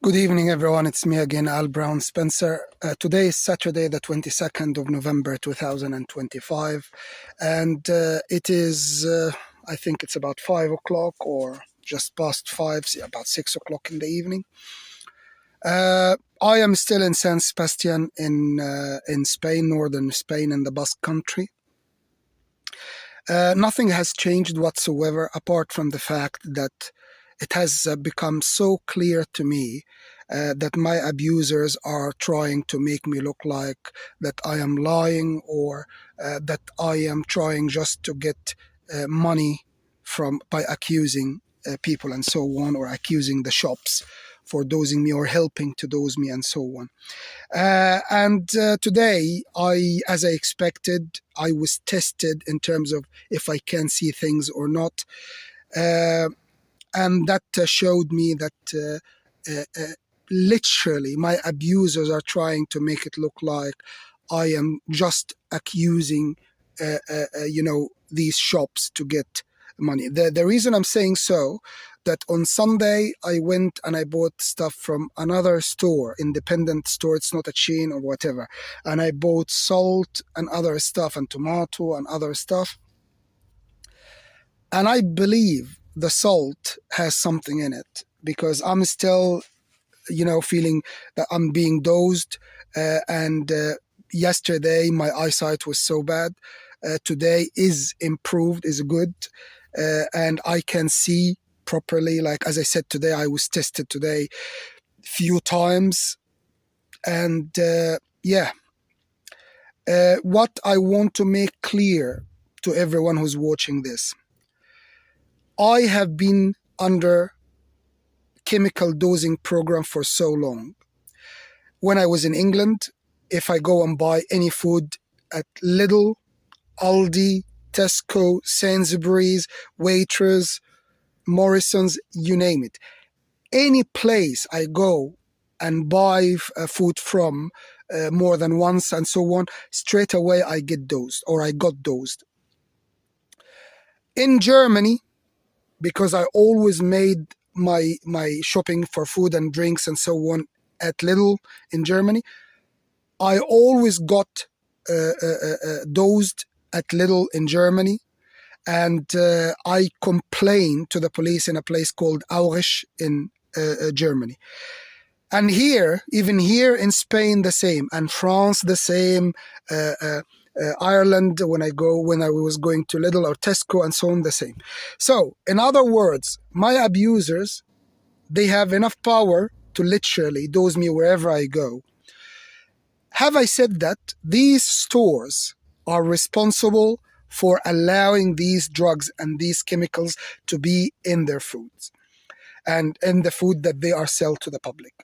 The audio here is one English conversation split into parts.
Good evening, everyone. It's me again, Al Brown Spencer. Today is Saturday, the 22nd of November, 2025. And it is, I think it's about 5 o'clock or just past 5, about 6 o'clock in the evening. I am still in San Sebastian in Spain, northern Spain, in the Basque Country. Nothing has changed whatsoever, apart from the fact that it has become so clear to me that my abusers are trying to make me look like that I am lying, or that I am trying just to get money from by accusing people and so on, or accusing the shops for dosing me or helping to dose me and so on. And today, as I expected, I was tested in terms of if I can see things or not. Uh, and that showed me that literally my abusers are trying to make it look like I am just accusing, these shops to get money. The reason I'm saying so, that on Sunday I went and I bought stuff from another store, independent store. It's not a chain or whatever, and I bought salt and other stuff and tomato and other stuff. And I believe the salt has something in it because I'm still, feeling that I'm being dosed. And yesterday my eyesight was so bad. Today is improved, is good, and I can see properly. Like as I said today, I was tested today few times, and what I want to make clear to everyone who's watching this, I have been under chemical dosing program for so long. When I was in England, if I go and buy any food at Lidl, Aldi, Tesco, Sainsbury's, Waitrose, Morrison's, you name it, any place I go and buy food from more than once and so on, straight away I get dosed, or I got dosed. In Germany, because I always made my shopping for food and drinks and so on at Lidl in Germany, I always got dosed at Lidl in Germany. And I complained to the police in a place called Aurich in Germany. And here, even here in Spain, the same, and France, the same, Ireland, when I was going to Lidl or Tesco and so on, the same. So, in other words, my abusers, they have enough power to literally dose me wherever I go. Have I said that these stores are responsible for allowing these drugs and these chemicals to be in their foods and in the food that they are sell to the public?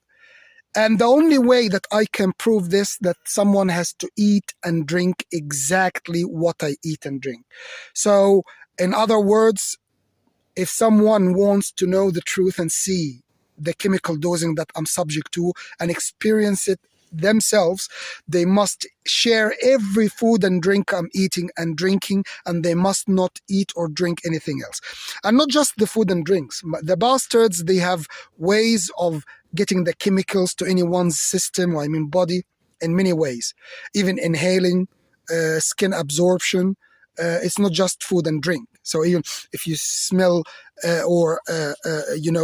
And the only way that I can prove this, that someone has to eat and drink exactly what I eat and drink. So, in other words, if someone wants to know the truth and see the chemical dosing that I'm subject to and experience it themselves, they must share every food and drink I'm eating and drinking, and they must not eat or drink anything else. And not just the food and drinks. The bastards, they have ways of getting the chemicals to anyone's system, I mean body, in many ways. Even inhaling, skin absorption. It's not just food and drink. So even if you smell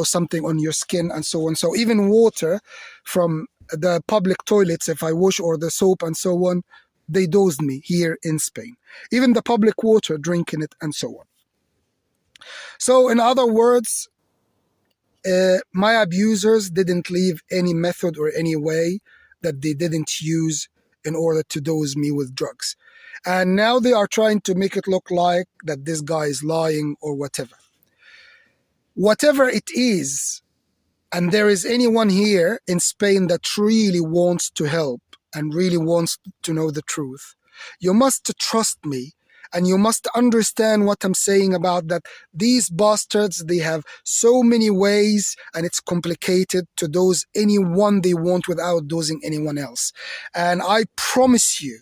something on your skin and so on. So even water from the public toilets, if I wash, or the soap and so on, they dosed me here in Spain. Even the public water, drinking it and so on. So in other words, my abusers didn't leave any method or any way that they didn't use in order to dose me with drugs. And now they are trying to make it look like that this guy is lying or whatever. Whatever it is, and there is anyone here in Spain that really wants to help and really wants to know the truth, you must trust me. And you must understand what I'm saying about that these bastards, they have so many ways, and it's complicated to dose anyone they want without dosing anyone else. And I promise you,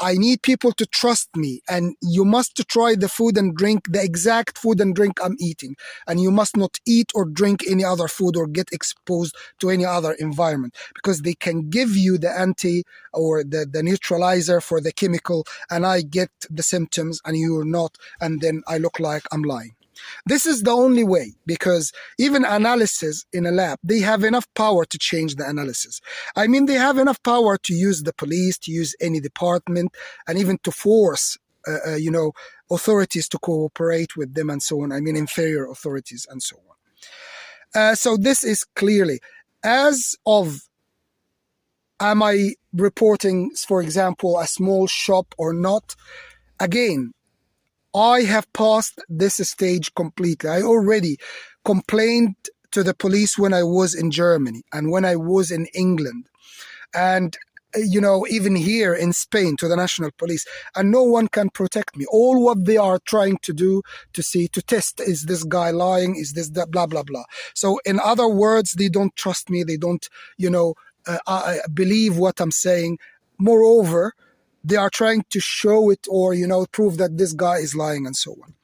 I need people to trust me, and you must try the food and drink, the exact food and drink I'm eating. And you must not eat or drink any other food or get exposed to any other environment, because they can give you the anti or the neutralizer for the chemical, and I get the symptoms and you're not, and then I look like I'm lying. This is the only way, because even analysis in a lab, they have enough power to change the analysis. I mean, they have enough power to use the police, to use any department, and even to force, authorities to cooperate with them and so on. I mean, inferior authorities and so on. So this is clearly, as of, am I reporting, for example, a small shop or not? Again, I have passed this stage completely. I already complained to the police when I was in Germany and when I was in England, and even here in Spain, to the national police, and no one can protect me. All what they are trying to do to test, is this guy lying? Is this that, blah blah blah. So in other words, they don't trust me. They don't believe what I'm saying. Moreover, they are trying to show it or, prove that this guy is lying and so on.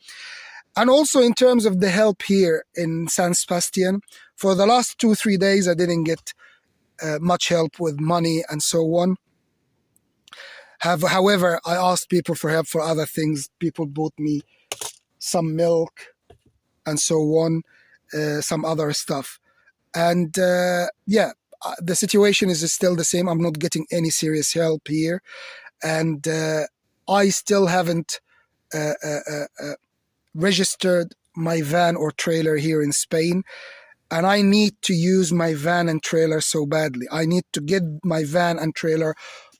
And also in terms of the help here in San Sebastian, for the last 2-3 days, I didn't get much help with money and so on. However, I asked people for help for other things. People bought me some milk and so on, some other stuff. And the situation is still the same. I'm not getting any serious help here. And I still haven't registered my van or trailer here in Spain. And I need to use my van and trailer so badly. I need to get my van and trailer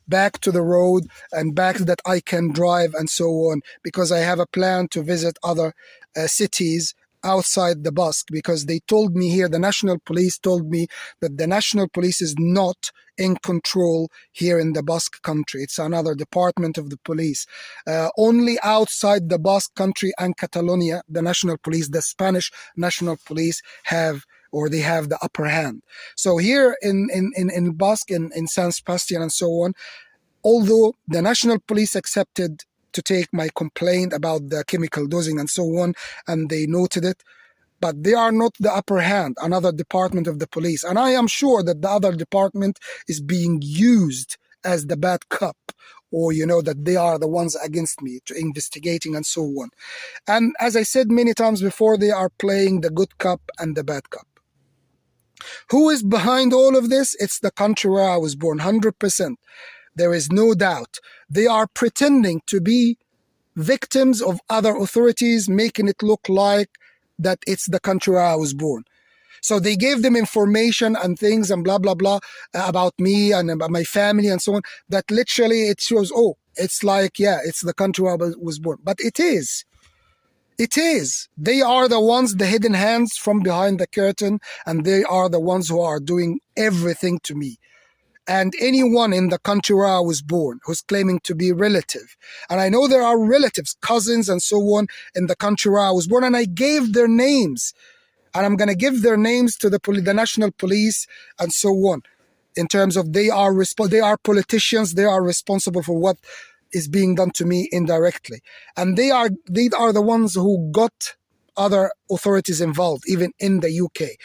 back to the road and back that I can drive and so on, because I have a plan to visit other cities outside the Basque, because they told me here, the national police told me that the national police is not in control here in the Basque country. It's another department of the police. Only outside the Basque country and Catalonia, the national police, the Spanish national police have the upper hand. So here in Basque, in San Sebastian and so on, although the national police accepted to take my complaint about the chemical dosing and so on, and they noted it, but they are not the upper hand, another department of the police. And I am sure that the other department is being used as the bad cop, or, that they are the ones against me, to investigating and so on. And as I said many times before, they are playing the good cop and the bad cop. Who is behind all of this? It's the country where I was born, 100%. There is no doubt. They are pretending to be victims of other authorities, making it look like that it's the country where I was born. So they gave them information and things and blah, blah, blah about me and about my family and so on, that literally it shows, it's like, it's the country where I was born. But it is. It is. They are the ones, the hidden hands from behind the curtain, and they are the ones who are doing everything to me. And anyone in the country where I was born who's claiming to be relative. And I know there are relatives, cousins and so on in the country where I was born, and I gave their names. And I'm going to give their names to the national police and so on, in terms of they are politicians, they are responsible for what is being done to me indirectly. And they are the ones who got other authorities involved, even in the UK.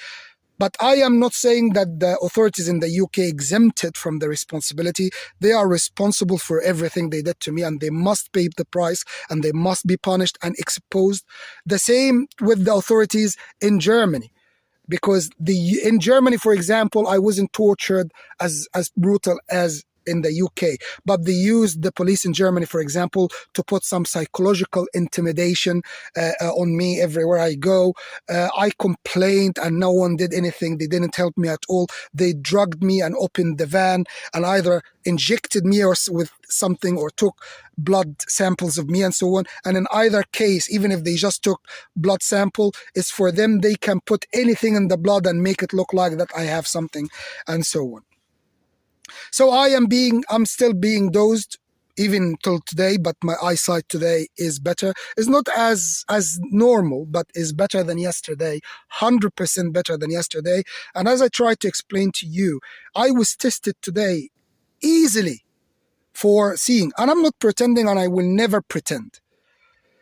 But I am not saying that the authorities in the UK exempted from the responsibility. They are responsible for everything they did to me, and they must pay the price, and they must be punished and exposed. The same with the authorities in Germany. Because in Germany, for example, I wasn't tortured as brutal as in the UK, but they used the police in Germany, for example, to put some psychological intimidation on me everywhere I go. I complained and no one did anything. They didn't help me at all. They drugged me and opened the van and either injected me with something or took blood samples of me and so on. And in either case, even if they just took blood sample, it's for them. They can put anything in the blood and make it look like that I have something and so on. So I'm still being dosed even till today, but my eyesight today is better. It's not as normal, but is better than yesterday, 100% better than yesterday. And as I tried to explain to you, I was tested today easily for seeing. And I'm not pretending, and I will never pretend.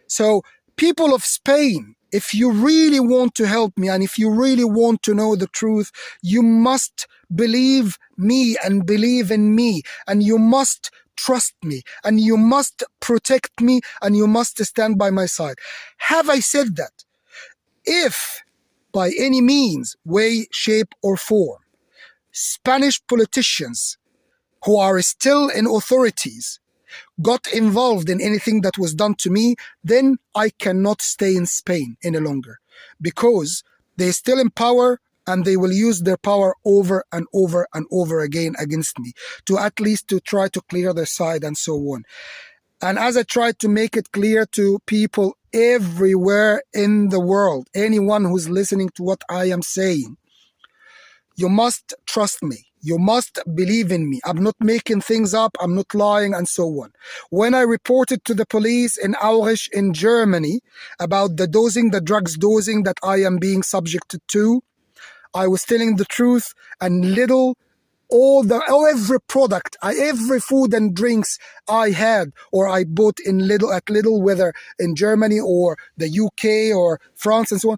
So, people of Spain, if you really want to help me and if you really want to know the truth, you must believe me and believe in me, and you must trust me, and you must protect me, and you must stand by my side. Have I said that? If by any means, way, shape, or form, Spanish politicians who are still in authorities got involved in anything that was done to me, then I cannot stay in Spain any longer, because they're still in power and they will use their power over and over and over again against me, to at least to try to clear their side and so on. And as I tried to make it clear to people everywhere in the world, anyone who's listening to what I am saying, you must trust me. You must believe in me. I'm not making things up. I'm not lying and so on. When I reported to the police in Aurich in Germany about the drugs dosing that I am being subjected to, I was telling the truth, and every product, every food and drinks I had or I bought at Lidl, whether in Germany or the UK or France and so on,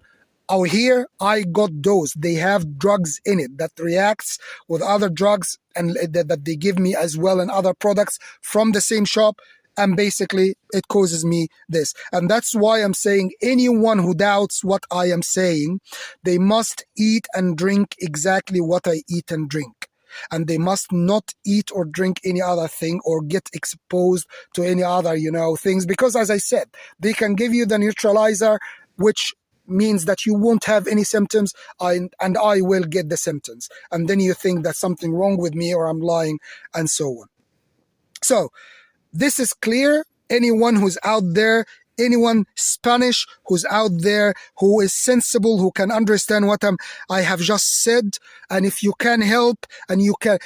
out here I got those. They have drugs in it that reacts with other drugs and that they give me as well, and other products from the same shop, and basically it causes me this. And that's why I'm saying anyone who doubts what I am saying, they must eat and drink exactly what I eat and drink. And they must not eat or drink any other thing or get exposed to any other, things. Because as I said, they can give you the neutralizer, which means that you won't have any symptoms, and I will get the symptoms. And then you think that's something wrong with me or I'm lying and so on. So this is clear. Anyone who's out there, anyone Spanish who's out there, who is sensible, who can understand what I have just said, and if you can help, and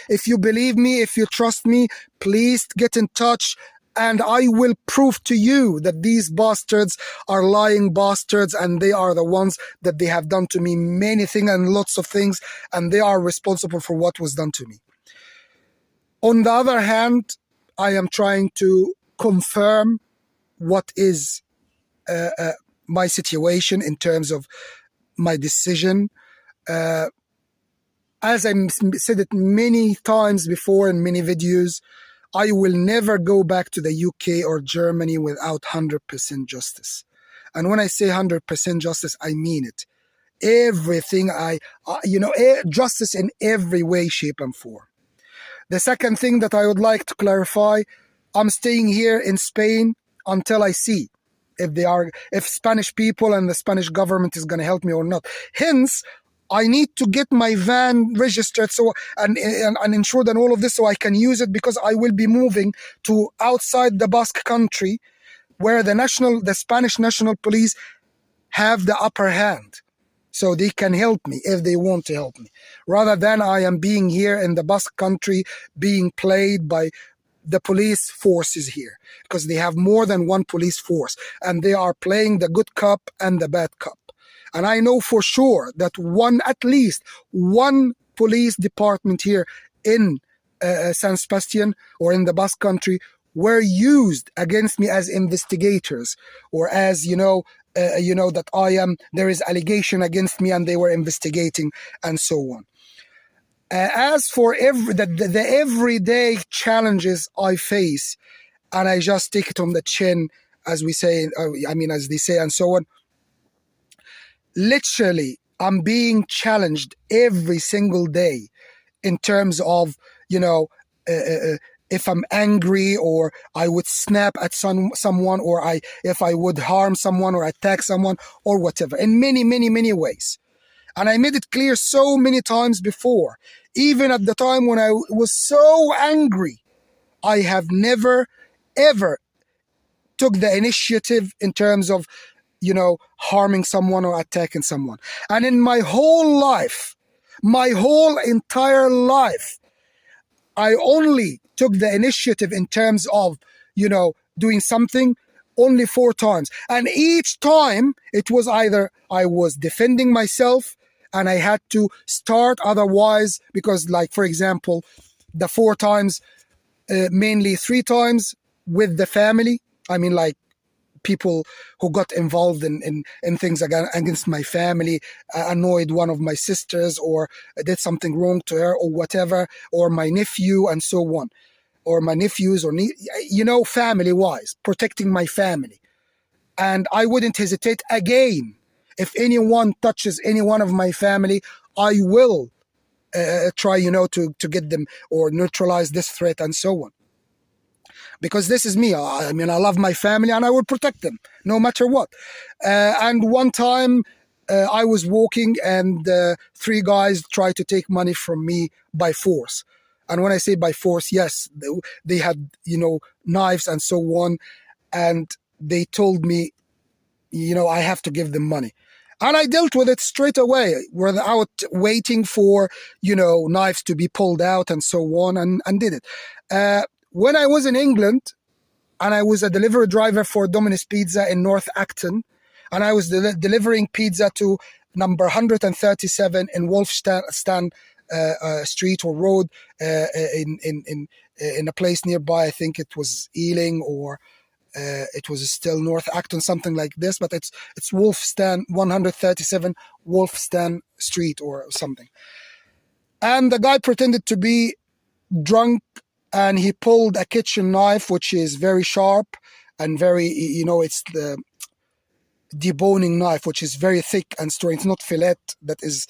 if you believe me, if you trust me, please get in touch, and I will prove to you that these bastards are lying bastards, and they are the ones that they have done to me many things and lots of things, and they are responsible for what was done to me. On the other hand, I am trying to confirm what is my situation in terms of my decision. As I said it many times before in many videos, I will never go back to the UK or Germany without 100% justice. And when I say 100% justice, I mean it. Everything justice in every way, shape, and form. The second thing that I would like to clarify, I'm staying here in Spain until I see if Spanish people and the Spanish government is going to help me or not. Hence, I need to get my van registered and insured and all of this so I can use it, because I will be moving to outside the Basque country, where the Spanish National Police have the upper hand. So they can help me if they want to help me, rather than I am being here in the Basque country being played by the police forces here, because they have more than one police force and they are playing the good cop and the bad cop. And I know for sure that at least one police department here in San Sebastian or in the Basque country were used against me as investigators, or as, that there is allegation against me and they were investigating and so on. As for the everyday challenges I face, and I just take it on the chin, as we say, as they say and so on, literally, I'm being challenged every single day in terms of, if I'm angry, or I would snap at someone, or if I would harm someone or attack someone or whatever, in many, many, many ways. And I made it clear so many times before, even at the time when I was so angry, I have never, ever took the initiative in terms of, harming someone or attacking someone. And in my whole life, my whole entire life, I only took the initiative in terms of, doing something only 4 times. And each time it was either I was defending myself and I had to start otherwise, because, like, for example, the 4 times mainly 3 times with the family. I mean, like people who got involved in things against my family, annoyed one of my sisters, or did something wrong to her, or whatever, or my nephew, and so on, or my nephews, or family wise, protecting my family. And I wouldn't hesitate again. If anyone touches any one of my family, I will try, to get them or neutralize this threat and so on. Because this is me. I mean, I love my family and I will protect them no matter what. And one time I was walking and 3 guys tried to take money from me by force. And when I say by force, yes, they had, knives and so on. And they told me, I have to give them money. And I dealt with it straight away without waiting for, knives to be pulled out and so on, and did it. When I was in England, and I was a delivery driver for Domino's Pizza in North Acton, and I was delivering pizza to number 137 in Wolfstan Street or Road, in a place nearby. I think it was Ealing, or it was still North Acton, something like this, but it's Wolfstan 137 Wolfstan Street or something. And the guy pretended to be drunk, and he pulled a kitchen knife, which is very sharp and very, it's the deboning knife, which is very thick and strong. It's not fillet that is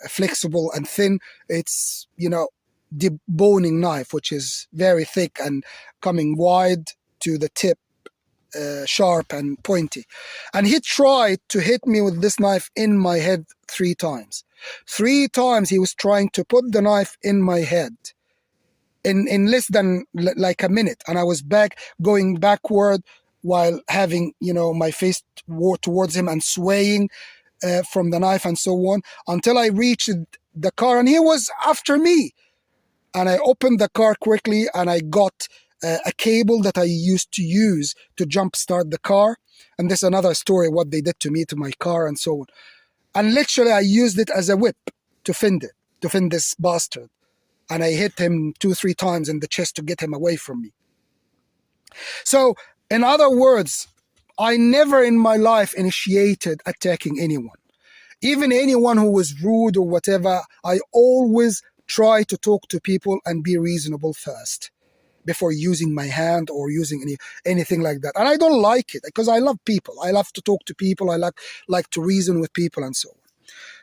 flexible and thin. It's, deboning knife, which is very thick and coming wide to the tip, sharp and pointy. And he tried to hit me with this knife in my head 3 times. 3 times he was trying to put the knife in my head. In less than like a minute, and I was going backward while having my face towards him and swaying from the knife and so on, until I reached the car, and he was after me. And I opened the car quickly, and I got a cable that I used to use to jumpstart the car. And this is another story, what they did to me, to my car and so on. And literally I used it as a whip to fend this bastard. And I hit him 2-3 times in the chest to get him away from me. So, in other words, I never in my life initiated attacking anyone. Even anyone who was rude or whatever, I always try to talk to people and be reasonable first before using my hand or using anything like that. And I don't like it because I love people. I love to talk to people. I like to reason with people and so on.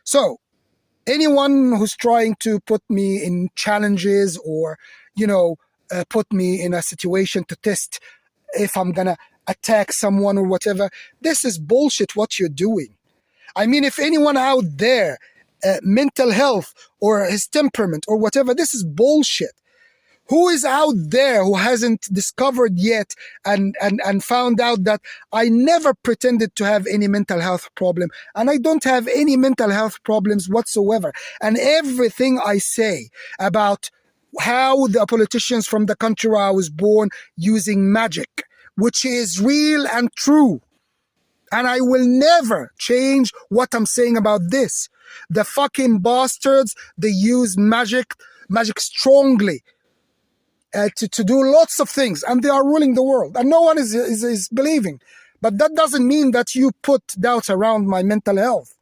So, anyone who's trying to put me in challenges or, put me in a situation to test if I'm going to attack someone or whatever, this is bullshit what you're doing. I mean, if anyone out there, mental health or his temperament or whatever, this is bullshit. Who is out there who hasn't discovered yet and found out that I never pretended to have any mental health problem, and I don't have any mental health problems whatsoever. And everything I say about how the politicians from the country where I was born using magic, which is real and true. And I will never change what I'm saying about this. The fucking bastards, they use magic strongly. To do lots of things, and they are ruling the world, and no one is believing. But that doesn't mean that you put doubts around my mental health.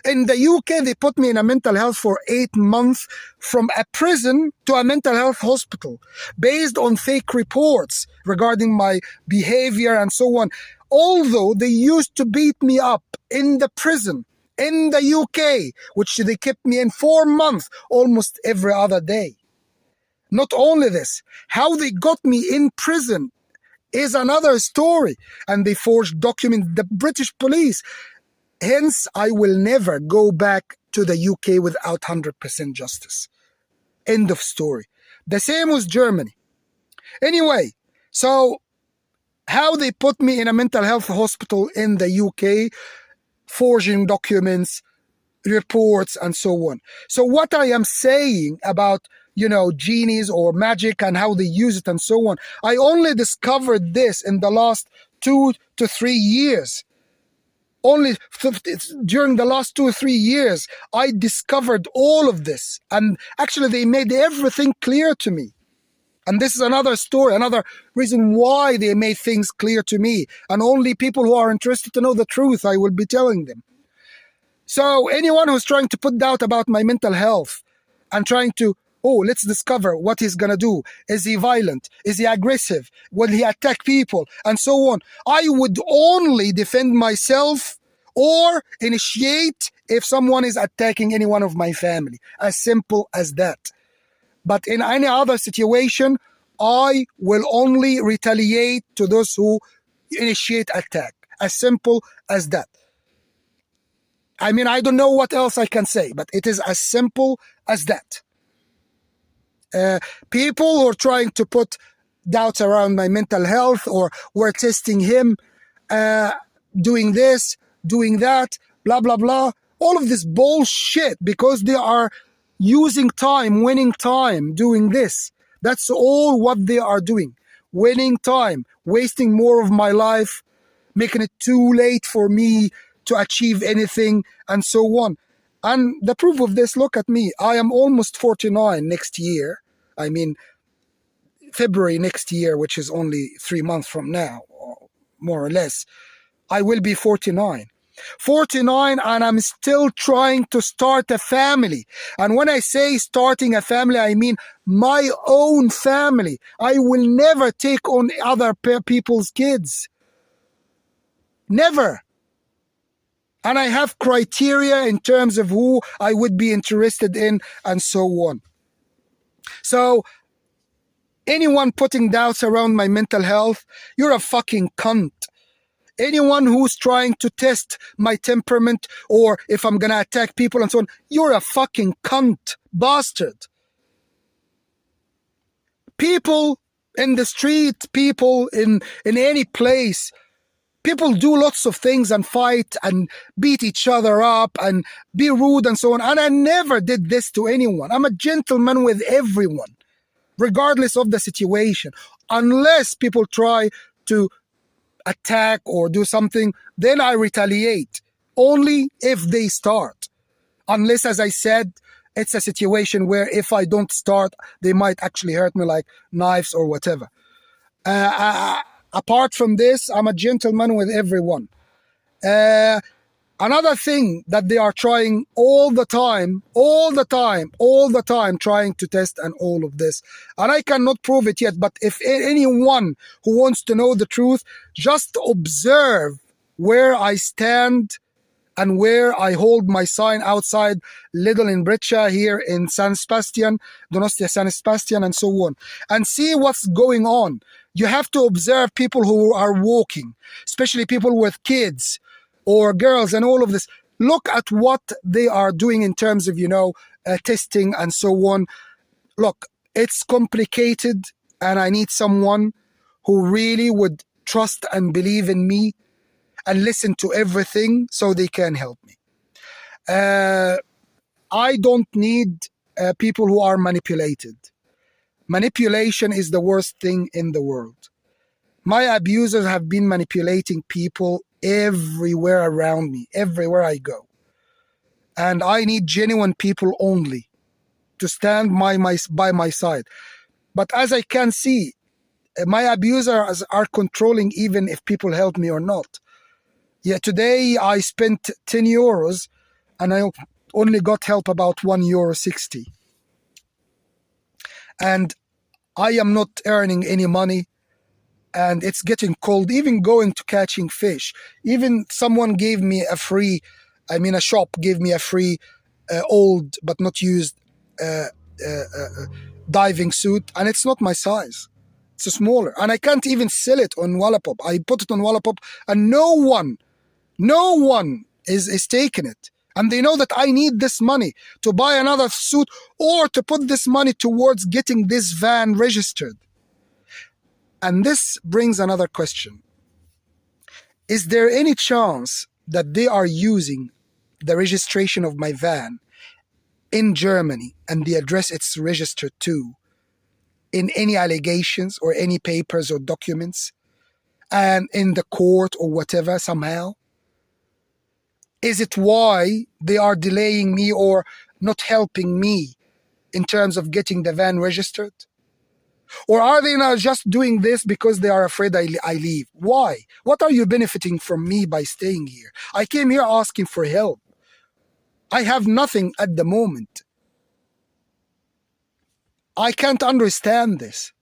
In the UK, they put me in a mental health for 8 months, from a prison to a mental health hospital, based on fake reports regarding my behavior and so on. Although they used to beat me up in the prison in the UK, which they kept me in 4 months, almost every other day. Not only this, how they got me in prison is another story. And they forged documents, the British police. Hence, I will never go back to the UK without 100% justice. End of story. The same with Germany. Anyway, so how they put me in a mental health hospital in the UK, forging documents, reports, and so on. So what I am saying about genies or magic and how they use it and so on, I only discovered this in the last 2 to 3 years. Only during the last 2 or 3 years, I discovered all of this. And actually, they made everything clear to me. And this is another story, another reason why they made things clear to me. And only people who are interested to know the truth, I will be telling them. So anyone who's trying to put doubt about my mental health and trying to, oh, let's discover what he's going to do. Is he violent? Is he aggressive? Will he attack people? And so on. I would only defend myself or initiate if someone is attacking any one of my family. As simple as that. But in any other situation, I will only retaliate to those who initiate attack. As simple as that. I mean, I don't know what else I can say, but it is as simple as that. People who are trying to put doubts around my mental health or were testing him, doing this, doing that, blah, blah, blah. All of this bullshit because they are using time, winning time, doing this. That's all what they are doing. Winning time, wasting more of my life, making it too late for me to achieve anything, and so on. And the proof of this, look at me. I am almost 49 next year. I mean, February next year, which is only 3 months from now, or more or less, I will be 49. 49, and I'm still trying to start a family. And when I say starting a family, I mean my own family. I will never take on other people's kids. Never. And I have criteria in terms of who I would be interested in and so on. So anyone putting doubts around my mental health, you're a fucking cunt. Anyone who's trying to test my temperament or if I'm going to attack people and so on, you're a fucking cunt, bastard. People in the street, people in any place, people do lots of things and fight and beat each other up and be rude and so on. And I never did this to anyone. I'm a gentleman with everyone, regardless of the situation. Unless people try to attack or do something, then I retaliate. Only if they start. Unless, as I said, it's a situation where if I don't start, they might actually hurt me, like knives or whatever. Apart from this, I'm a gentleman with everyone. Another thing that they are trying all the time, trying to test and all of this. And I cannot prove it yet, but if anyone who wants to know the truth, just observe where I stand and where I hold my sign outside Lidl in Breccia here in San Sebastian, Donostia San Sebastian, and so on, and see what's going on. You have to observe people who are walking, especially people with kids or girls and all of this. Look at what they are doing in terms of, testing and so on. Look, it's complicated and I need someone who really would trust and believe in me and listen to everything so they can help me. I don't need people who are manipulated. Manipulation is the worst thing in the world. My abusers have been manipulating people everywhere around me, everywhere I go. And I need genuine people only to stand by my side. But as I can see, my abusers are controlling even if people help me or not. Yeah, today I spent 10 euros and I only got help about €1.60. And I am not earning any money and it's getting cold, even going to catching fish. Even someone gave me a shop gave me a free old but not used diving suit, and it's not my size. It's a smaller, and I can't even sell it on Wallapop. I put it on Wallapop and no one is taking it. And they know that I need this money to buy another suit or to put this money towards getting this van registered. And this brings another question. Is there any chance that they are using the registration of my van in Germany and the address it's registered to in any allegations or any papers or documents and in the court or whatever somehow? Is it why they are delaying me or not helping me in terms of getting the van registered? Or are they not just doing this because they are afraid I leave? Why? What are you benefiting from me by staying here? I came here asking for help. I have nothing at the moment. I can't understand this.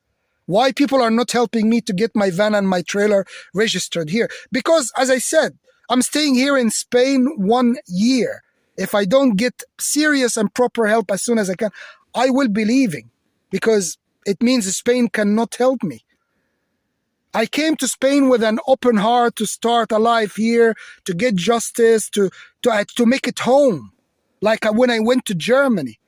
Why people are not helping me to get my van and my trailer registered here? Because, as I said, I'm staying here in Spain 1 year. If I don't get serious and proper help as soon as I can, I will be leaving, because it means Spain cannot help me. I came to Spain with an open heart to start a life here, to get justice, to make it home, like when I went to Germany.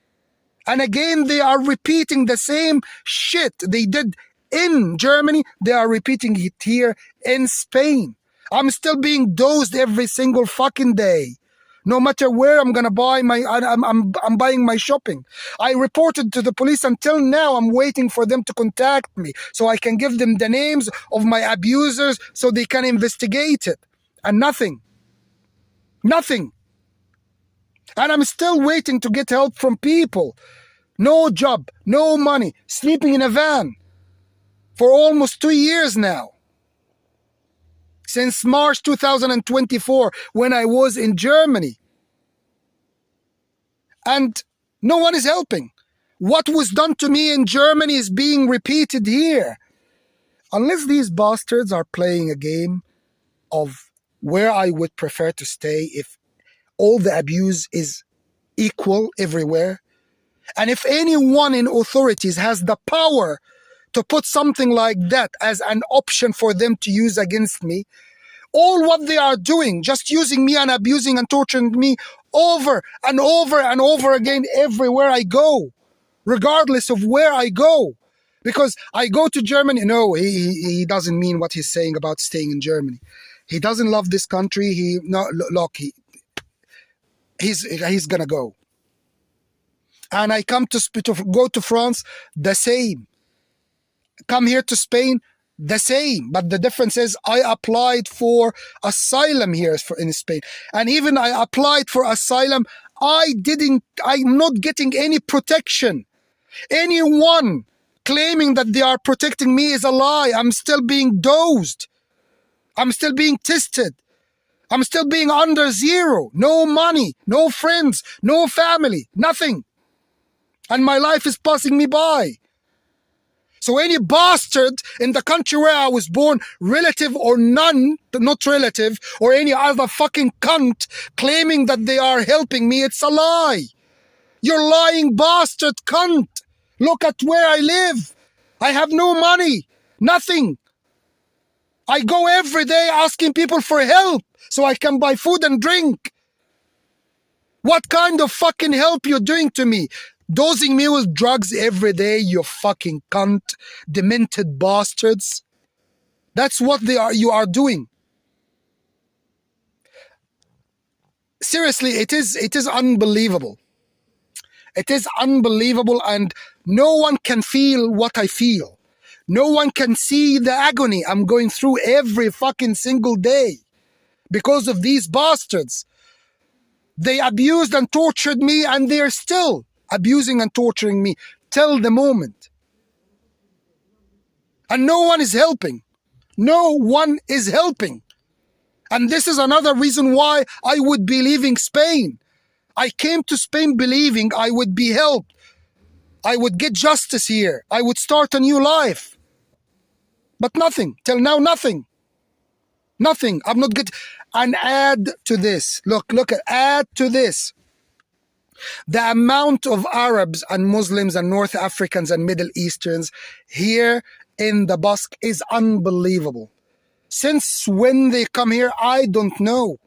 And again, they are repeating the same shit they did in Germany. They are repeating it here in Spain. I'm still being dosed every single fucking day. No matter where I'm gonna buy I'm buying my shopping. I reported to the police. Until now, I'm waiting for them to contact me so I can give them the names of my abusers so they can investigate it. And nothing. Nothing. And I'm still waiting to get help from people. No job, no money, sleeping in a van for almost 2 years now. Since March 2024, when I was in Germany. And no one is helping. What was done to me in Germany is being repeated here. Unless these bastards are playing a game of where I would prefer to stay if all the abuse is equal everywhere. And if anyone in authorities has the power to put something like that as an option for them to use against me, all what they are doing, just using me and abusing and torturing me over and over and over again everywhere I go, regardless of where I go. Because I go to Germany. No, he doesn't mean what he's saying about staying in Germany. He doesn't love this country. He's gonna go. And I come to go to France, the same. Come here to Spain, the same. But the difference is I applied for asylum here in Spain. And even I applied for asylum, I'm not getting any protection. Anyone claiming that they are protecting me is a lie. I'm still being dosed. I'm still being tested. I'm still being under zero. No money, no friends, no family, nothing. And my life is passing me by. So any bastard in the country where I was born, relative or none, not relative, or any other fucking cunt claiming that they are helping me, it's a lie. You're lying bastard cunt. Look at where I live. I have no money, nothing. I go every day asking people for help so I can buy food and drink. What kind of fucking help you're doing to me? Dosing me with drugs every day, you fucking cunt, demented bastards. That's what you are doing. Seriously, it is unbelievable. It is unbelievable, and no one can feel what I feel. No one can see the agony I'm going through every fucking single day because of these bastards. They abused and tortured me, and they're still abusing and torturing me till the moment. And no one is helping. No one is helping. And this is another reason why I would be leaving Spain. I came to Spain believing I would be helped. I would get justice here. I would start a new life. But nothing. Till now, nothing. Nothing. I'm not good. And add to this. Add to this. The amount of Arabs and Muslims and North Africans and Middle Easterns here in the Basque is unbelievable. Since when they come here, I don't know.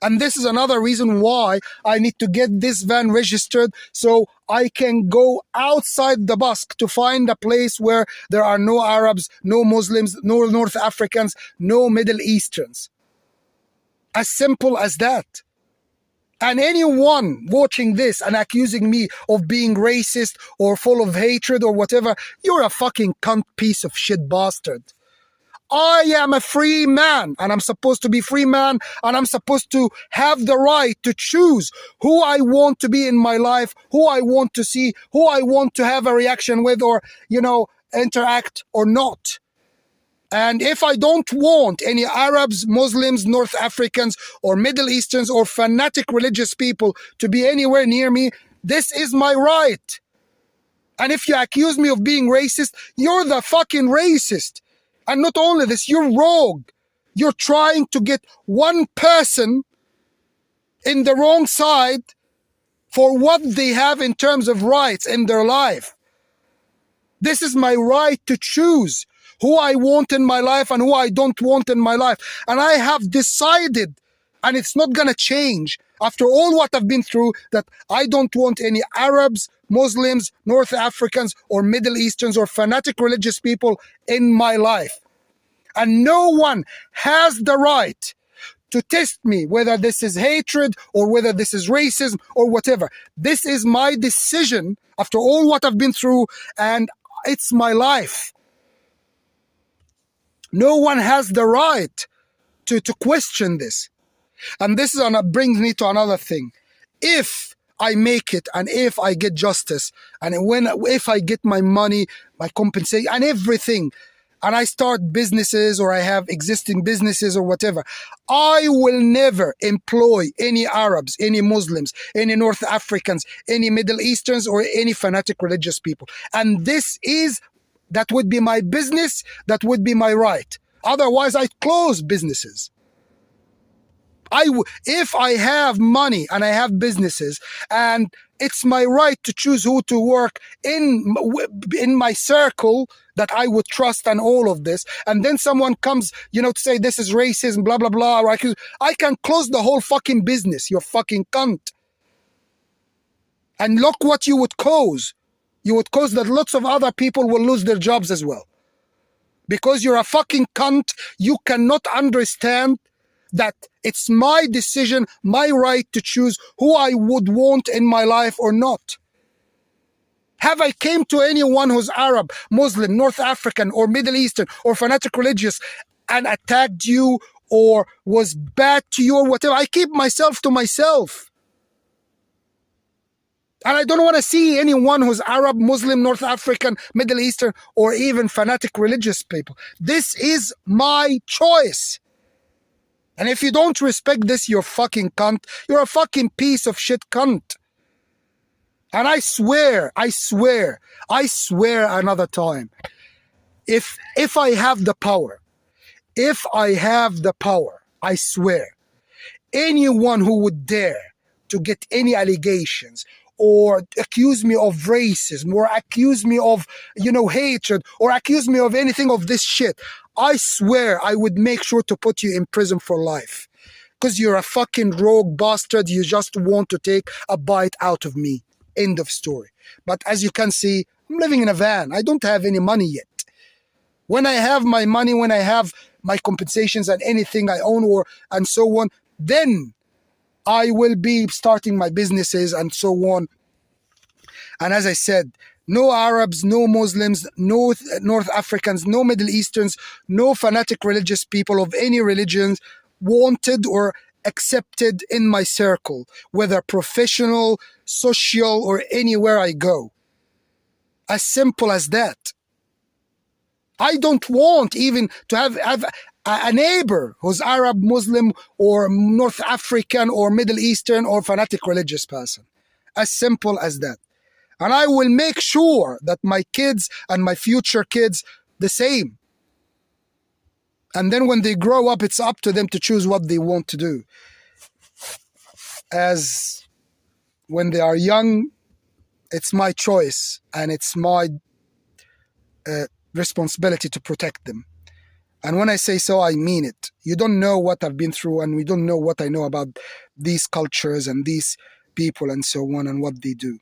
And this is another reason why I need to get this van registered so I can go outside the Basque to find a place where there are no Arabs, no Muslims, no North Africans, no Middle Easterns. As simple as that. And anyone watching this and accusing me of being racist or full of hatred or whatever, you're a fucking cunt piece of shit bastard. I am a free man, and I'm supposed to be free man, and I'm supposed to have the right to choose who I want to be in my life, who I want to see, who I want to have a reaction with, or, interact or not. And if I don't want any Arabs, Muslims, North Africans, or Middle Easterns, or fanatic religious people to be anywhere near me, this is my right. And if you accuse me of being racist, you're the fucking racist. And not only this, you're rogue. You're trying to get one person in the wrong side for what they have in terms of rights in their life. This is my right to choose who I want in my life and who I don't want in my life. And I have decided, and it's not going to change after all what I've been through, that I don't want any Arabs, Muslims, North Africans, or Middle Easterns, or fanatic religious people in my life. And no one has the right to test me, whether this is hatred or whether this is racism or whatever. This is my decision after all what I've been through, and it's my life. No one has the right to question this. And this is brings me to another thing. If I make it, and if I get justice, and if I get my money, my compensation, and everything, and I start businesses, or I have existing businesses or whatever, I will never employ any Arabs, any Muslims, any North Africans, any Middle Easterns, or any fanatic religious people. And that would be my business, that would be my right. Otherwise, I close businesses. If I have money and I have businesses, and it's my right to choose who to work in my circle that I would trust, and all of this, and then someone comes, to say this is racism, blah, blah, blah, I can close the whole fucking business, you fucking cunt. And look what you would cause. You would cause that lots of other people will lose their jobs as well. Because you're a fucking cunt, you cannot understand that it's my decision, my right to choose who I would want in my life or not. Have I came to anyone who's Arab, Muslim, North African, or Middle Eastern, or fanatic religious, and attacked you, or was bad to you, or whatever? I keep myself to myself. And I don't want to see anyone who's Arab, Muslim, North African, Middle Eastern, or even fanatic religious people. This is my choice. And if you don't respect this, you're fucking cunt. You're a fucking piece of shit cunt. And I swear another time, if I have the power, I swear, anyone who would dare to get any allegations or accuse me of racism, or accuse me of, hatred, or accuse me of anything of this shit, I swear I would make sure to put you in prison for life. Because you're a fucking rogue bastard. You just want to take a bite out of me. End of story. But as you can see, I'm living in a van. I don't have any money yet. When I have my money, when I have my compensations and anything I own and so on, then I will be starting my businesses and so on. And as I said, no Arabs, no Muslims, no North Africans, no Middle Easterns, no fanatic religious people of any religions wanted or accepted in my circle, whether professional, social, or anywhere I go. As simple as that. I don't want even to have a neighbor who's Arab, Muslim, or North African, or Middle Eastern, or fanatic religious person. As simple as that. And I will make sure that my kids and my future kids the same. And then when they grow up, it's up to them to choose what they want to do. As when they are young, it's my choice, and it's my responsibility to protect them. And when I say so, I mean it. You don't know what I've been through, and we don't know what I know about these cultures and these people and so on, and what they do.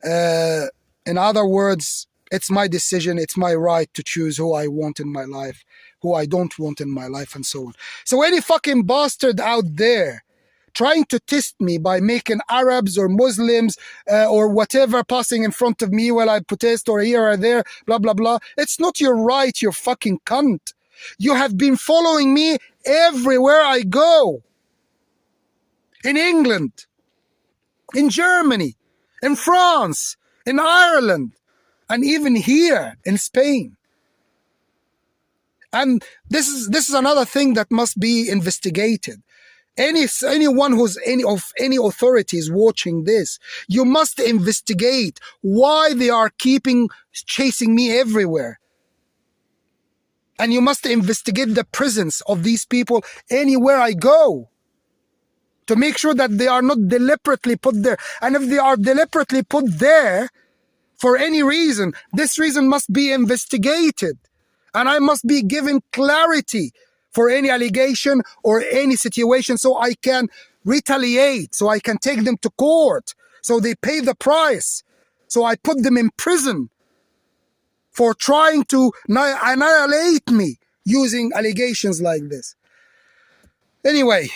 In other words, it's my decision, it's my right to choose who I want in my life, who I don't want in my life, and so on. So any fucking bastard out there trying to test me by making Arabs or Muslims or whatever passing in front of me while I protest, or here or there, blah, blah, blah. It's not your right, you fucking cunt. You have been following me everywhere I go. In England, in Germany, in France, in Ireland, and even here in Spain. And this is another thing that must be investigated. Anyone who's any authorities watching this, you must investigate why they are chasing me everywhere. And you must investigate the presence of these people anywhere I go, to make sure that they are not deliberately put there. And if they are deliberately put there for any reason, this reason must be investigated. And I must be given clarity for any allegation or any situation, so I can retaliate, so I can take them to court, so they pay the price, so I put them in prison for trying to annihilate me using allegations like this. Anyway,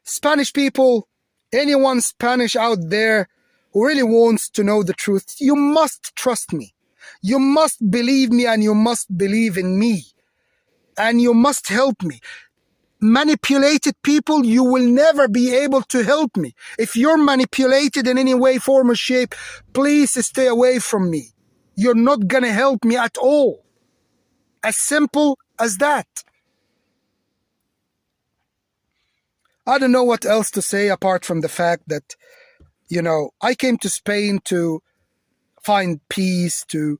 Spanish people, anyone Spanish out there who really wants to know the truth, you must trust me. You must believe me, and you must believe in me. And you must help me. Manipulated people, you will never be able to help me. If you're manipulated in any way, form, or shape, please stay away from me. You're not gonna help me at all. As simple as that. I don't know what else to say apart from the fact that, I came to Spain to find peace, to,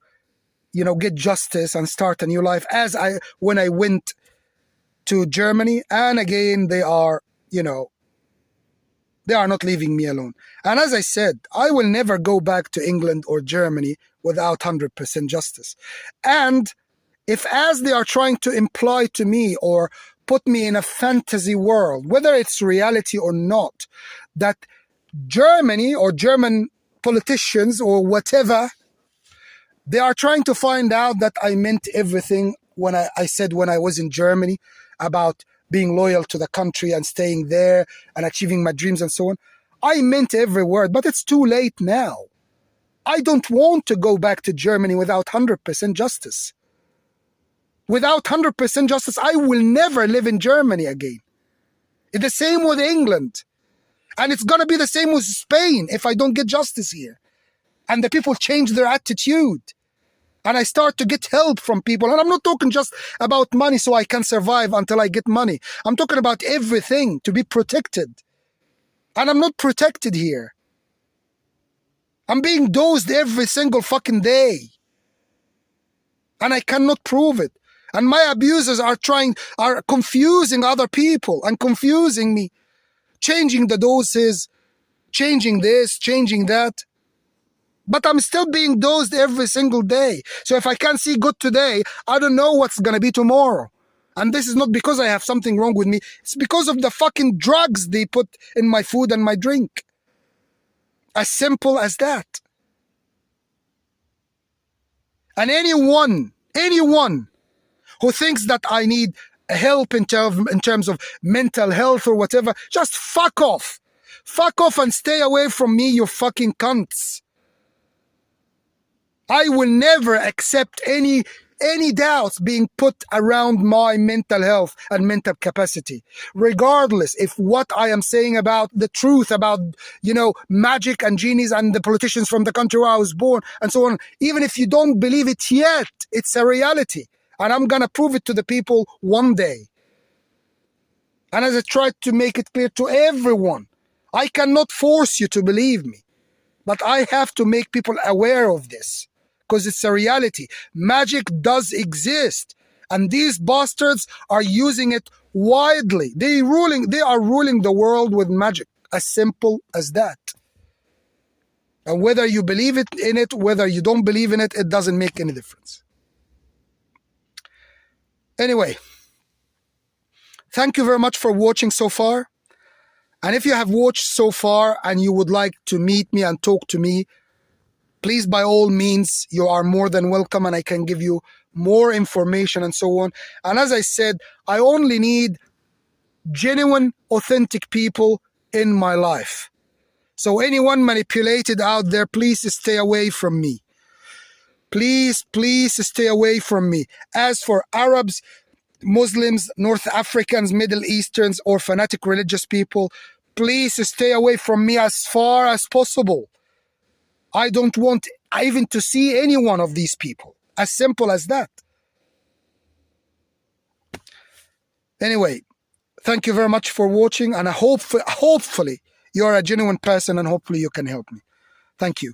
get justice and start a new life when I went to Germany. And again, they are not leaving me alone. And as I said, I will never go back to England or Germany without 100% justice. And if, as they are trying to imply to me or put me in a fantasy world, whether it's reality or not, that Germany or German politicians or whatever, they are trying to find out that I meant everything when I said when I was in Germany about being loyal to the country and staying there and achieving my dreams and so on. I meant every word, but it's too late now. I don't want to go back to Germany without 100% justice. Without 100% justice, I will never live in Germany again. It's the same with England. And it's going to be the same with Spain if I don't get justice here. And the people change their attitude. And I start to get help from people. And I'm not talking just about money so I can survive until I get money. I'm talking about everything to be protected. And I'm not protected here. I'm being dosed every single fucking day. And I cannot prove it. And my abusers are confusing other people and confusing me. Changing the doses, changing this, changing that. But I'm still being dosed every single day. So if I can't see good today, I don't know what's going to be tomorrow. And this is not because I have something wrong with me. It's because of the fucking drugs they put in my food and my drink. As simple as that. And anyone who thinks that I need help in terms of mental health or whatever, just fuck off. Fuck off and stay away from me, you fucking cunts. I will never accept any doubts being put around my mental health and mental capacity, regardless if what I am saying about the truth about, magic and genies and the politicians from the country where I was born and so on. Even if you don't believe it yet, it's a reality. And I'm going to prove it to the people one day. And as I tried to make it clear to everyone, I cannot force you to believe me, but I have to make people aware of this. Because it's a reality. Magic does exist. And these bastards are using it widely. They are ruling the world with magic. As simple as that. And whether you believe in it, whether you don't believe in it, it doesn't make any difference. Anyway, thank you very much for watching so far. And if you have watched so far and you would like to meet me and talk to me, please, by all means, you are more than welcome, and I can give you more information and so on. And as I said, I only need genuine, authentic people in my life. So anyone manipulated out there, please stay away from me. Please stay away from me. As for Arabs, Muslims, North Africans, Middle Easterns, or fanatic religious people, please stay away from me as far as possible. I don't want even to see any one of these people. As simple as that. Anyway, thank you very much for watching, and hopefully you're a genuine person and hopefully you can help me. Thank you.